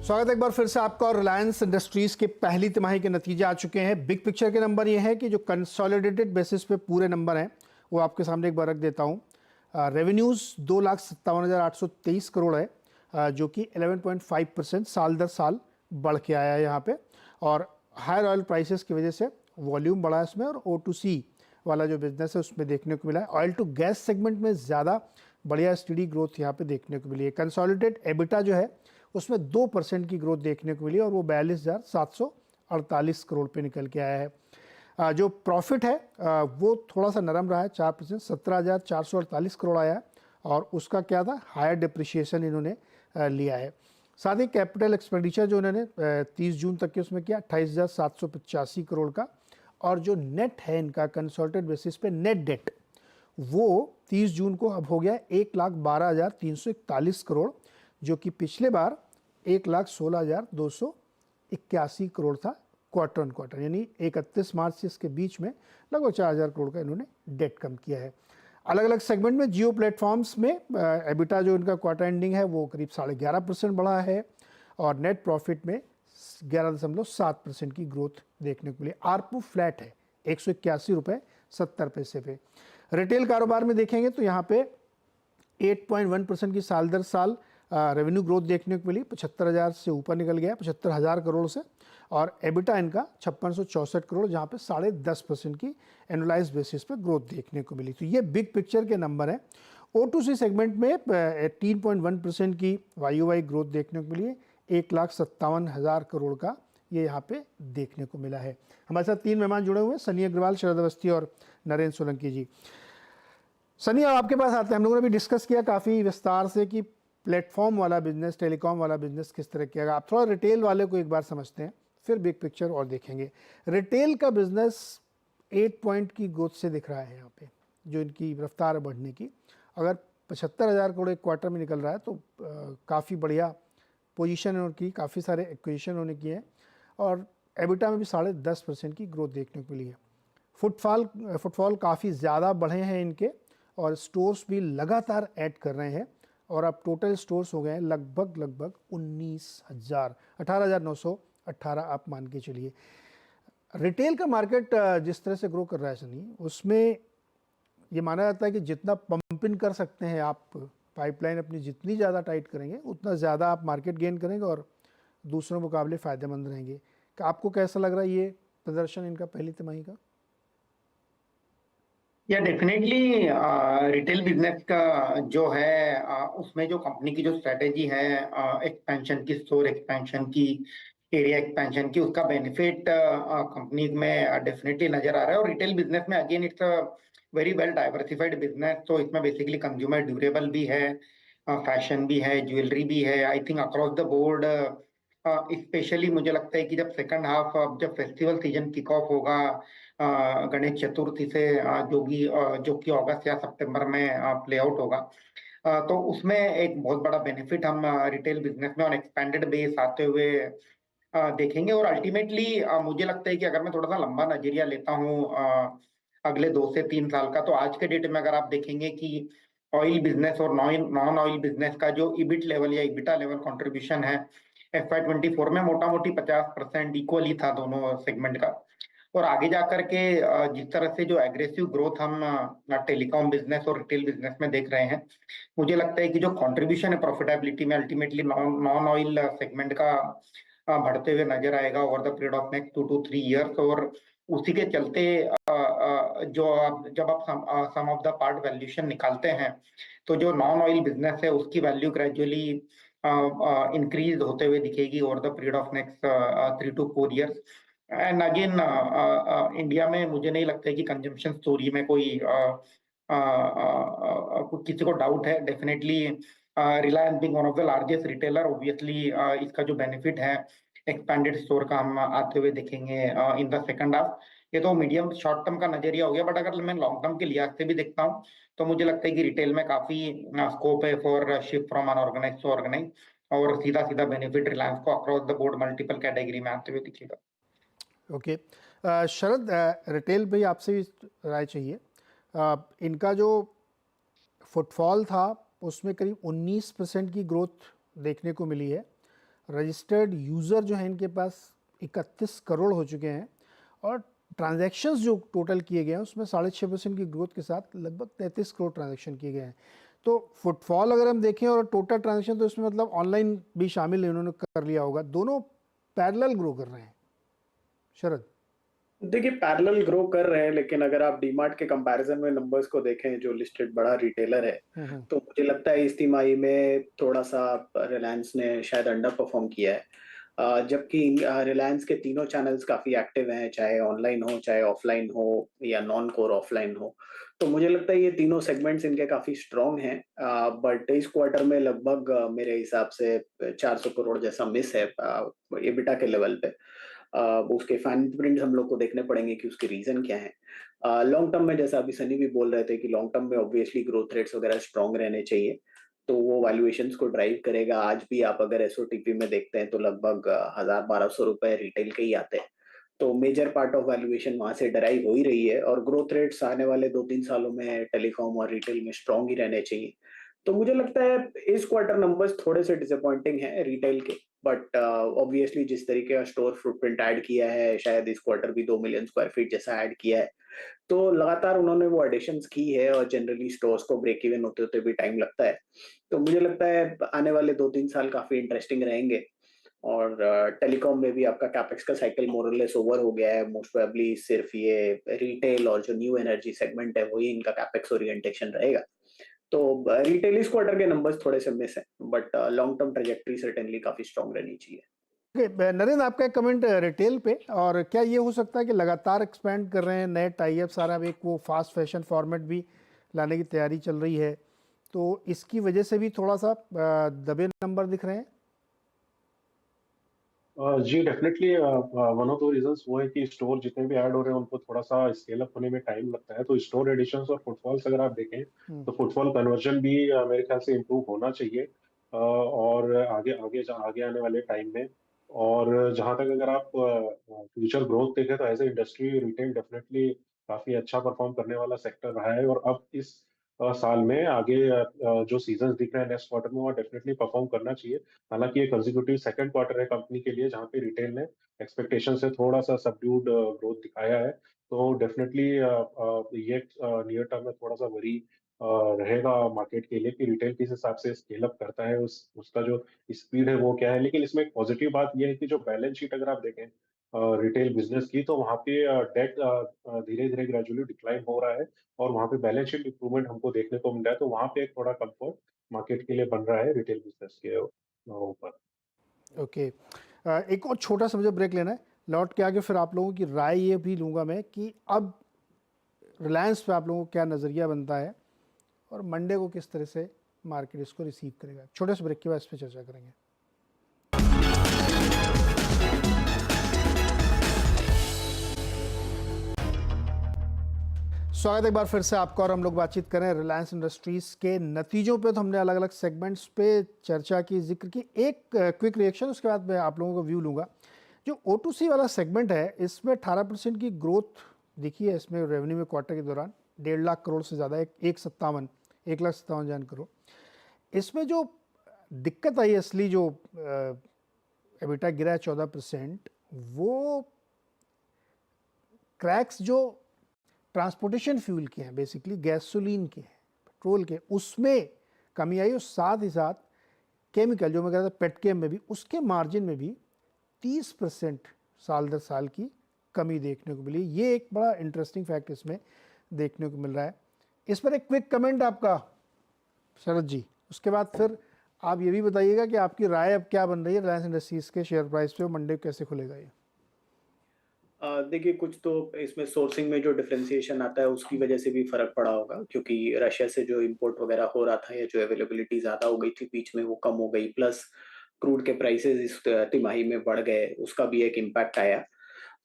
स्वागत है एक बार फिर से आपका। और रिलायंस इंडस्ट्रीज के पहली तिमाही के नतीजे आ चुके हैं। बिग पिक्चर के नंबर ये है कि जो कंसोलिडेटेड बेसिस पे पूरे नंबर हैं वो आपके सामने एक बार रख देता हूँ। रेवेन्यूज़ 2,57,823 करोड़ है, जो कि 11.5% साल दर साल बढ़ के आया है यहाँ पे। और हायर ऑयल प्राइसेस की वजह से वॉल्यूम बढ़ा है इसमें, और O2C वाला जो बिजनेस है उसमें देखने को मिला है। ऑयल टू गैस सेगमेंट में ज़्यादा बढ़िया स्टडी ग्रोथ यहाँ पे देखने को मिली है। कंसोलिडेटेड एबिटा जो है उसमें 2% की ग्रोथ देखने को मिली और वो 42,748 करोड़ पे निकल के आया है। जो प्रॉफिट है वो थोड़ा सा नरम रहा है, 4%, 17,448 करोड़ आया है। और उसका क्या था, हायर डिप्रिशिएशन इन्होंने लिया है। साथ ही कैपिटल एक्सपेंडिचर जो इन्होंने 30 जून तक के उसमें किया 28,785 करोड़ का। और जो नेट है इनका कंसोलिडेटेड बेसिस पे नेट डेट, वो 30 जून को अब हो गया 1,12,341 करोड़, जो कि पिछले बार 1,16,281 करोड़ था क्वार्टर ऑन क्वार्टर। यानी 31 मार्च से इसके बीच में लगभग 4,000 करोड़ का इन्होंने डेट कम किया है। अलग अलग सेगमेंट में जियो प्लेटफॉर्म्स में एबिटा जो इनका क्वार्टर एंडिंग है वो करीब 11.5% बढ़ा है, और नेट प्रॉफिट में 11.7% की ग्रोथ देखने को मिली। आरपू फ्लैट है 181.70 रुपये पे। रिटेल कारोबार में देखेंगे तो यहाँ पे 8.1% की साल दर साल रेवेन्यू ग्रोथ देखने को मिली। 75,000 से ऊपर निकल गया, 75,000 करोड़ से। और एबिटा इनका 5664 करोड़, जहाँ पे 10.5% की एनुअलाइज बेसिस पे ग्रोथ देखने को मिली। तो ये बिग पिक्चर के नंबर हैं। O2C सेगमेंट में 18.1% की YOY ग्रोथ देखने को मिली है। 1,57,000 करोड़ का ये यहाँ पे देखने को मिला है। हमारे साथ 3 मेहमान जुड़े हुए हैं, सनी अग्रवाल, शरद अवस्थी और नरेंद्र सोलंकी जी। सनी, अब आपके पास आते हैं। हम लोगों ने भी डिस्कस किया काफ़ी विस्तार से कि प्लेटफॉर्म वाला बिजनेस, टेलीकॉम वाला बिजनेस किस तरह किया। आप थोड़ा रिटेल वाले को एक बार समझते हैं, फिर बिग पिक्चर और देखेंगे। रिटेल का बिजनेस 8 पॉइंट की ग्रोथ से दिख रहा है यहाँ पे, जो इनकी रफ्तार बढ़ने की। अगर 75,000 करोड़ एक क्वार्टर में निकल रहा है तो काफ़ी बढ़िया पोजीशन है उनकी, काफ़ी सारे एक्विजिशन उन्होंने किए हैं। और एबिटा में भी 10.5% की ग्रोथ देखने को मिली है। फुटफॉल काफ़ी ज़्यादा बढ़े हैं इनके, और स्टोर्स भी लगातार ऐड कर रहे हैं। और अब टोटल स्टोर्स हो गए हैं लगभग 19,000, 18,918 आप मान के चलिए। रिटेल का मार्केट जिस तरह से ग्रो कर रहा है सनी, उसमें ये माना जाता है कि जितना पंप इन कर सकते हैं आप, पाइपलाइन अपनी जितनी ज़्यादा टाइट करेंगे उतना ज़्यादा आप मार्केट गेन करेंगे और दूसरों मुकाबले फ़ायदेमंद रहेंगे। आपको कैसा लग रहा है ये प्रदर्शन इनका पहली तिमाही का? या डेफिनेटली रिटेल बिजनेस का जो है उसमें जो कंपनी की जो स्ट्रेटेजी है एक्सपेंशन की, स्टोर एक्सपेंशन की, एरिया एक्सपेंशन की, उसका बेनिफिट कंपनी में डेफिनेटली नजर आ रहा है। और रिटेल बिजनेस में again it's a very well diversified business. तो इसमें बेसिकली कंज्यूमर ड्यूरेबल भी है, फैशन भी है, ज्वेलरी भी है। I think across the board specially मुझे लगता है कि जब सेकंड हाफ, जब फेस्टिवल सीजन किक ऑफ होगा गणेश चतुर्थी से, जो कि अगस्त या सितंबर में प्ले आउट होगा, तो उसमें एक बहुत बड़ा बेनिफिट हम रिटेल बिजनेस में ऑन एक्सपेंडेड बेस आते हुए देखेंगे। और अल्टीमेटली मुझे लगता है कि अगर मैं थोड़ा सा लंबा नजरिया लेता हूँ अगले 2 से 3 साल का, तो आज के डेट में अगर आप देखेंगे कि ऑयल बिजनेस और नॉन ऑयल बिजनेस का जो इबिट लेवल या इबिटा लेवल कंट्रीब्यूशन है FY 24 में मोटा मोटी 50% इक्वली था दोनों सेगमेंट का। और आगे जाकर के जिस तरह से जो एग्रेसिव ग्रोथ हम टेलीकॉम बिजनेस और रिटेल बिजनेस में देख रहे हैं, मुझे लगता है कि जो कंट्रीब्यूशन है प्रॉफिटेबिलिटी में अल्टीमेटली नॉन ऑयल सेगमेंट का बढ़ते हुए नजर आएगा over the period of next 2 to 3 years। और उसी के चलते जो जब आप सम ऑफ द पार्ट वैल्यूएशन निकालते हैं, तो जो नॉन ऑयल बिजनेस है उसकी वैल्यू ग्रेजुअली इंक्रीज होते हुए दिखेगी over the period of next 3 to 4 years। And again India में मुझे नहीं लगता है कि कंजम्पशन स्टोरी में कोई किसी को डाउट है। Definitely Reliance being one of the largest retailer, obviously इसका जो बेनिफिट है एक्सपैंडेड स्टोर का हम आते हुए देखेंगे इन द सेकंड हाफ। ये तो मीडियम शॉर्ट टर्म का नजरिया हो गया, बट अगर मैं लॉन्ग टर्म के लिहाज से भी देखता हूँ तो मुझे लगता है कि रिटेल में काफी स्कोप है for shift from unorganise to organise, और सीधा सीधा बेनिफिट रिलायंस को across the board multiple category में आते हुए दिखेगा। ओके। शरद, रिटेल भाई आपसे भी राय चाहिए। इनका जो फुटफॉल था उसमें करीब 19% की ग्रोथ देखने को मिली है। रजिस्टर्ड यूज़र जो है इनके पास 31 करोड़ हो चुके हैं और ट्रांजैक्शंस जो टोटल किए गए हैं उसमें 6.5% की ग्रोथ के साथ लगभग 33 करोड़ ट्रांजैक्शन किए गए हैं। तो फुटफॉल अगर हम देखें और टोटल ट्रांजैक्शन तो इसमें मतलब ऑनलाइन भी शामिल है, उन्होंने कर लिया होगा, दोनों पैरेलल ग्रो कर रहे हैं। शरद। देखिए पैरेलल ग्रो कर रहे हैं, लेकिन अगर आप डीमार्ट के कंपैरिजन में नंबर्स को देखें, जो लिस्टेड बड़ा रिटेलर है, तो मुझे लगता है इस तिमाही में थोड़ा सा रिलायंस ने शायद अंडर परफॉर्म किया है। जबकि रिलायंस के तीनों चैनल्स काफी एक्टिव हैं, चाहे ऑनलाइन हो, चाहे ऑफलाइन हो या नॉन कोर ऑफलाइन हो। तो मुझे लगता है ये तीनों सेगमेंट्स इनके काफी स्ट्रांग हैं। बट इस क्वार्टर में लगभग मेरे हिसाब से 400 करोड़ जैसा मिस है एबिटा के लेवल पे। उसके फाइन प्रिंट हम लोग को देखने पड़ेंगे कि उसके रीजन क्या है। लॉन्ग टर्म में जैसा अभी सनी भी बोल रहे थे कि लॉन्ग टर्म में ऑब्वियसली ग्रोथ रेट्स वगैरह स्ट्रांग रहने चाहिए, तो वो वैल्यूएशंस को ड्राइव करेगा। आज भी आप अगर एसओटीपी में देखते हैं तो लगभग 1000-1200 रुपए रिटेल के ही आते हैं, तो मेजर पार्ट ऑफ वैल्यूएशन वहां से डराइव हो ही रही है और ग्रोथ रेट्स आने वाले 2-3 सालों में टेलीकॉम और रिटेल में स्ट्रांग ही रहने चाहिए। तो मुझे लगता है इस क्वार्टर नंबर्स थोड़े से डिसअपॉइंटिंग है रिटेल के, बट ऑब्वियसली जिस तरीके का स्टोर फुटप्रिंट ऐड किया है, शायद इस क्वार्टर भी 2 मिलियन स्क्वायर फीट जैसा ऐड किया है, तो लगातार उन्होंने वो एडिशंस की है और जनरली स्टोर्स को ब्रेक इवन होते होते भी टाइम लगता है। तो मुझे लगता है आने वाले 2-3 साल काफी इंटरेस्टिंग रहेंगे और टेलीकॉम में भी आपका कैपेक्स का साइकिल मोरलेस ओवर हो गया है। मोस्ट प्रोबेबली सिर्फ ये रिटेल और जो न्यू एनर्जी सेगमेंट है वही इनका कैपेक्स ओरिएंटेशन रहेगा। तो रिटेल इस क्वार्टर के नंबर्स थोड़े से मिस हैं, but long term trajectory certainly काफी स्ट्रांग रहनी चाहिए। नरेंद्र, आपका एक कमेंट रिटेल पे, और क्या ये हो सकता है कि लगातार एक्सपेंड कर रहे हैं, नए टाई अप, सारा एक वो फास्ट फैशन फॉर्मेट भी लाने की तैयारी चल रही है, तो इसकी वजह से भी थोड़ा सा दबे नंबर दिख रहे हैं? जी definitely one of the reasons वो है कि स्टोर जितने भी ऐड हो रहे हैं उनको थोड़ा सा स्केल अप होने में टाइम लगता है। तो स्टोर एडिशंस और फुटफॉल्स अगर आप देखें तो फुटफॉल कन्वर्जन भी मेरे ख्याल से इम्प्रूव होना चाहिए और आगे आगे आगे आने वाले टाइम में। और जहां तक अगर आप फ्यूचर ग्रोथ देखें तो as a industry retail definitely काफी अच्छा परफॉर्म करने वाला सेक्टर रहा है और अब इस साल में आगे जो सीजन दिख रहे हैं नेक्स्ट क्वार्टर में वो डेफिनेटली परफॉर्म करना चाहिए। हालांकि ये कंसेक्यूटिव सेकंड क्वार्टर है कंपनी के लिए जहां पे रिटेल ने एक्सपेक्टेशन से थोड़ा सा सबड्यूड ग्रोथ दिखाया है। तो डेफिनेटली ये नियर टर्म में थोड़ा सा वरी रहेगा मार्केट के लिए कि रिटेल किस हिसाब से स्केल अप करता है, उसका जो स्पीड है वो क्या है। लेकिन इसमें एक पॉजिटिव बात यह है कि जो बैलेंस शीट अगर आप देखें रिटेल बिजनेस की तो वहाँ पे डेट धीरे धीरे ग्रेजुअली डिक्लाइन हो रहा है और वहाँ पे बैलेंस शीट इंप्रूवमेंट हमको देखने को मिल रहा है। तो वहाँ पे एक थोड़ा कंफर्ट मार्केट के लिए बन रहा है रिटेल बिजनेस के ऊपर। ओके, एक और छोटा सा मुझे ब्रेक लेना है, लौट के आगे फिर आप लोगों की राय ये भी लूँगा मैं कि अब रिलायंस पे आप लोगों को क्या नज़रिया बनता है और मंडे को किस तरह से मार्केट इसको रिसीव करेगा। छोटे से ब्रेक के बाद इस पर चर्चा करेंगे। स्वागत है एक बार फिर से आपका, और हम लोग बातचीत कर रहे हैं रिलायंस इंडस्ट्रीज़ के नतीजों पे। तो हमने अलग अलग सेगमेंट्स पे चर्चा की, जिक्र की। एक क्विक रिएक्शन, उसके बाद मैं आप लोगों को व्यू लूँगा। जो O2C वाला सेगमेंट है इसमें 18% की ग्रोथ दिखी है इसमें रेवेन्यू में क्वार्टर के दौरान, 1.5 लाख करोड़ से ज़्यादा, 1,57,000 करोड़। इसमें जो दिक्कत आई असली, जो एबिटा गिरा है 14%, वो क्रैक्स जो ट्रांसपोर्टेशन फ्यूल के हैं, बेसिकली गैसोलीन के हैं, पेट्रोल के, उसमें कमी आई और साथ ही साथ केमिकल जो मैं कह रहा था पेटकेम में भी, उसके मार्जिन में भी 30% साल दर साल की कमी देखने को मिली। ये एक बड़ा इंटरेस्टिंग फैक्ट इसमें देखने को मिल रहा है। इस पर एक क्विक कमेंट आपका शरद जी, उसके बाद फिर आप ये भी बताइएगा कि आपकी राय अब क्या बन रही है रिलायंस इंडस्ट्रीज़ के शेयर प्राइस पे, मंडे को कैसे खुलेगा ये। देखिए कुछ तो इसमें सोर्सिंग में जो डिफरेंशिएशन आता है उसकी वजह से भी फर्क पड़ा होगा, क्योंकि रशिया से जो इंपोर्ट वगैरह हो रहा था या जो अवेलेबिलिटी ज्यादा हो गई थी बीच में वो कम हो गई, प्लस क्रूड के प्राइसेस इस तिमाही में बढ़ गए, उसका भी एक इम्पैक्ट आया।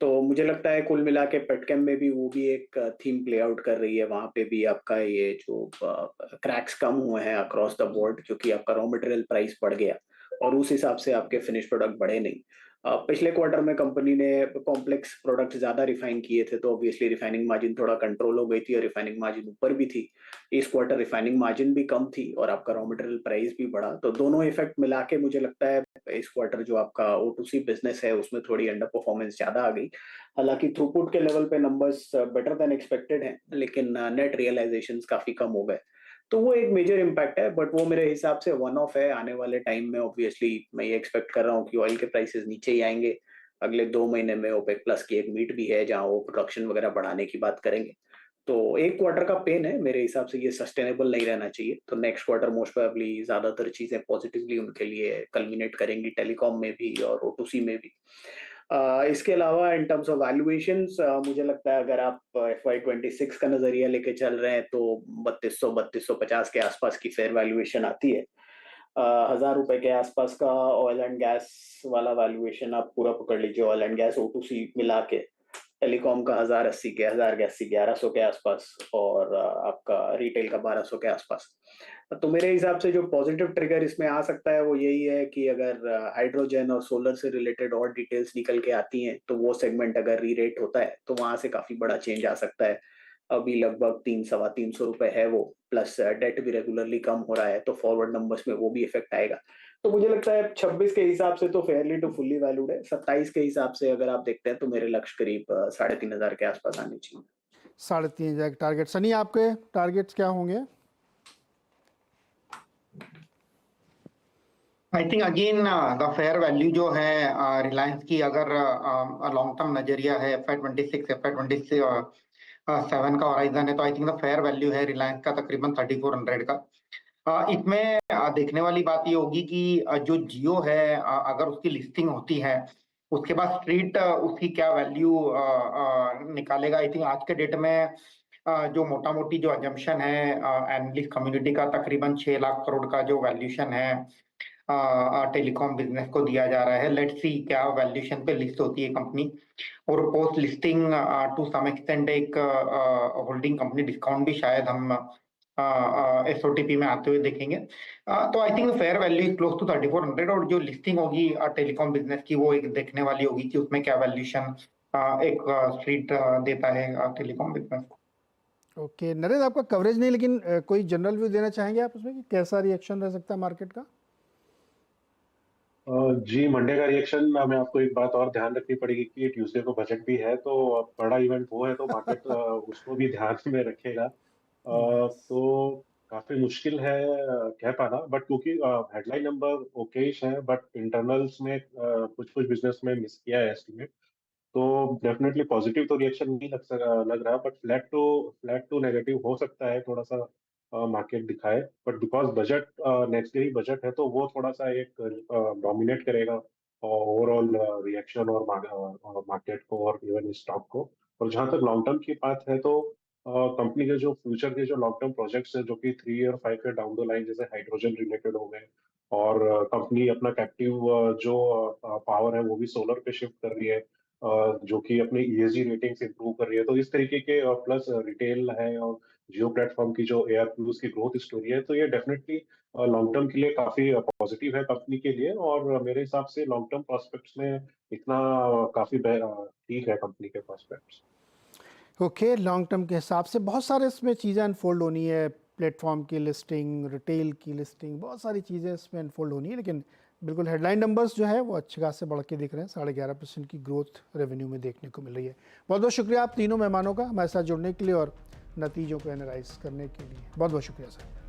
तो मुझे लगता है कुल मिला के पेटकेम में भी वो भी एक थीम प्ले आउट कर रही है। वहां पे भी आपका ये जो क्रैक्स कम हुए हैं अक्रॉस द बोर्ड, क्योंकि आपका रॉ मटेरियल प्राइस बढ़ गया और उस हिसाब से आपके फिनिश प्रोडक्ट बढ़े नहीं। पिछले क्वार्टर में कंपनी ने कॉम्प्लेक्स प्रोडक्ट ज्यादा रिफाइन किए थे, तो ऑब्वियसली रिफाइनिंग मार्जिन थोड़ा कंट्रोल हो गई थी और रिफाइनिंग मार्जिन ऊपर भी थी। इस क्वार्टर रिफाइनिंग मार्जिन भी कम थी और आपका रॉ मटेरियल प्राइस भी बढ़ा, तो दोनों इफेक्ट मिला के मुझे लगता है इस क्वार्टर जो आपका O2C बिजनेस है उसमें थोड़ी अंडर परफॉर्मेंस ज्यादा आ गई। हालांकि थ्रूपुट के लेवल पे नंबर्स बेटर देन एक्सपेक्टेड हैं, लेकिन नेट रियलाइजेशंस काफी कम हो गए, तो वो एक मेजर इम्पैक्ट है। बट वो मेरे हिसाब से वन ऑफ है। आने वाले टाइम में ऑब्वियसली मैं ये एक्सपेक्ट कर रहा हूँ कि ऑयल के प्राइसेस नीचे ही आएंगे। अगले 2 महीने में ओपेक प्लस की एक मीट भी है जहां वो प्रोडक्शन वगैरह बढ़ाने की बात करेंगे। तो एक क्वार्टर का पेन है, मेरे हिसाब से ये सस्टेनेबल नहीं रहना चाहिए। तो नेक्स्ट क्वार्टर मोस्ट प्रोबेबली ज्यादातर चीजें पॉजिटिवली उनके लिए कल्मिनेट करेंगी, टेलीकॉम में भी और O2C में भी। इसके अलावा इन टर्म्स ऑफ वैल्यूएशंस मुझे लगता है अगर आप FY26 का नजरिया लेके चल रहे हैं तो 3250 के आसपास की फेयर वैल्यूएशन आती है। 1000 रुपए के आसपास का ऑयल एंड गैस वाला वैल्यूएशन आप पूरा पकड़ लीजिए, ऑयल एंड गैस O2C मिला के। टेलीकॉम का 1080 के, 1080 1100 के आसपास, और आपका रिटेल का 1200 के आसपास। तो मेरे हिसाब से जो पॉजिटिव ट्रिगर इसमें आ सकता है वो यही है कि अगर हाइड्रोजन और सोलर से रिलेटेड और डिटेल्स निकल के आती हैं तो वो सेगमेंट अगर री रेट होता है तो वहां से काफी बड़ा चेंज आ सकता है। अभी लगभग 300-325 रुपए है वो, प्लस डेट भी रेगुलरली कम हो रहा है, तो फॉरवर्ड नंबर्स में वो भी इफेक्ट आएगा। तो मुझे लगता है 26 के हिसाब से तो फेयरली टू फुल्ली वैल्यूड है। 27 के हिसाब से अगर आप देखते हैं तो मेरे लक्ष्य करीब 3500 के आसपास आने चाहिए। 3500 टारगेट। सनी, आपके टारगेट्स क्या होंगे? I think again the fair value जो है रिलायंस की, अगर लॉन्ग टर्म नजरिया है FY26 FY27 का होराइजन है, तो I think the fair value है रिलायंस का तकरीबन 3400 का। इसमें देखने वाली बात ये होगी कि जो जियो है अगर उसकी लिस्टिंग होती है उसके बाद स्ट्रीट उसकी क्या वैल्यू निकालेगा। आई थिंक आज के डेट में जो मोटा मोटी जो अजम्पशन है एनालिस्ट कम्युनिटी का, तकरीबन 6 लाख करोड़ का जो वैल्यूशन है टेलीकॉम बिजनेस को दिया जा रहा है। लेट्स सी क्या वैल्यूशन पे लिस्ट होती है कंपनी, और post listing to some extent एक होल्डिंग कंपनी डिस्काउंट भी शायद हम SOTP में आते हुए देखेंगे। तो I think fair value is close to 3400, और जो लिस्टिंग होगी टेलीकॉम बिजनेस की वो एक देखने वाली होगी कि उसमें क्या वैल्यूशन एक स्ट्रीट देता है टेलीकॉम बिजनेस। ओके नरेंद्र, आपका कवरेज नहीं, लेकिन कोई जनरल व्यू देना चाहेंगे आप उसमें कि कैसा रिएक्शन रह सकता है मार्केट का? जी, मंडे का रिएक्शन में आपको एक बात और ध्यान रखनी पड़ेगी कि ट्यूसडे को बजट भी है, तो बड़ा इवेंट वो है तो मार्केट उसको भी ध्यान में रखेगा। तो काफी मुश्किल है कह पाना, बट क्योंकि हेडलाइन नंबर ओकेश है, बट इंटरनल्स में कुछ कुछ बिजनेस में मिस किया है एस्टिमेट, तो डेफिनेटली पॉजिटिव तो रिएक्शन नहीं लग रहा, बट फ्लैट टू नेगेटिव हो सकता है थोड़ा सा मार्केट दिखाए। But because budget next day he budget है तो वो थोड़ा सा एक डोमिनेट करेगा ओवरऑल रिएक्शन और मार्केट को और इवन स्टॉक को। और जहां तक लॉन्ग टर्म की बात है तो कंपनी के जो फ्यूचर के जो लॉन्ग टर्म प्रोजेक्ट्स हैं जो कि 3 और 5 ईयर डाउन द लाइन, जैसे हाइड्रोजन रिलेटेड हो गए, और कंपनी अपना कैप्टिव जो पावर है वो भी सोलर पे शिफ्ट कर रही है, जो कि अपने ESG रेटिंग्स इंप्रूव कर रही है, तो इस तरीके के प्लस रिटेल है और जियो प्लेटफॉर्म की जो ARPUs की ग्रोथ स्टोरी है, तो ये डेफिनेटली लॉन्ग टर्म के लिए काफी पॉजिटिव है कंपनी के लिए। और मेरे हिसाब से लॉन्ग टर्म प्रोस्पेक्ट्स में इतना काफी ठीक है कंपनी के प्रोस्पेक्ट्स। ओके लॉन्ग टर्म के हिसाब से बहुत सारे इसमें चीज़ें अनफोल्ड होनी है, प्लेटफॉर्म की लिस्टिंग, रिटेल की लिस्टिंग, बहुत सारी चीज़ें इसमें अनफोल्ड होनी है, लेकिन बिल्कुल हेडलाइन नंबर्स जो है वो अच्छे खासे बढ़ के दिख रहे हैं। 11.5% की ग्रोथ रेवेन्यू में देखने को मिल रही है। बहुत बहुत शुक्रिया आप तीनों मेहमानों का हमारे साथ जुड़ने के लिए और नतीजों को एनालाइज करने के लिए। बहुत बहुत शुक्रिया सर।